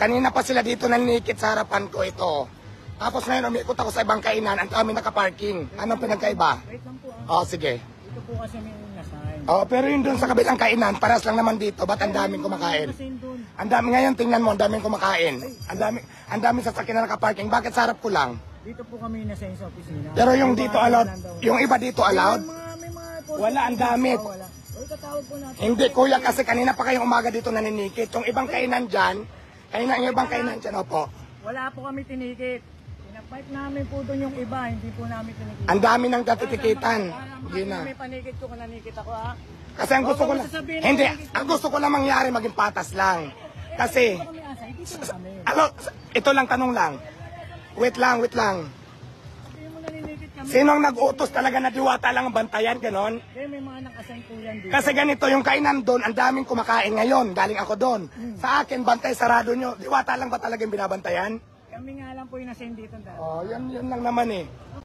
Kanina pa sila dito nanikit sa harapan ko ito. Tapos ngayon umikot ako sa ibang kainan, ang dami nakaparking. Anong pinagkaiba? Wait lang po Oh, sige. Ito po kasi may nasign. Oh, pero yun doon sa kabilang kainan, paras lang naman dito. Ba't ang daming kumakain? Kasi doon. Ang dami ngayon, tingnan mo, ang daming kumakain. Ang daming sasakyan na nakaparking. Bakit sa harap ko lang? Dito po kami nasign sa opisina. Pero yung dito allowed, yung iba dito allowed? May mga Wala, ang dami. wala. Oy, katawag po natin. Hindi, kuya, kasi kanina pa kayong umaga dito naninikit. Yung ibang kainan dyan, yung ibang kainan dyan, opo. Wala po kami tinikit. Pinapipe namin po doon yung iba, hindi po namin tinikit. Ang dami ng datitikitan. Hindi na. May panikit ko kung nanikit ako ha. Kasi ang gusto ko lang, hindi, ang gusto ko lang mangyari maging patas lang. Kasi, Kami asa, hindi po kami. ito lang tanong lang. Wait lang. Sabihin mo naninigit kami. Sinong nag-utos talaga na diwata lang ang bantayan, ganon? Eh, may mga nakasign po yan dito. Kasi ganito, yung kainan doon, ang daming kumakain ngayon. Galing ako doon. Sa akin, bantay sarado nyo. Diwata lang ba talagang binabantayan? Kami nga lang po yung nasign dito. Oh, yan lang naman eh.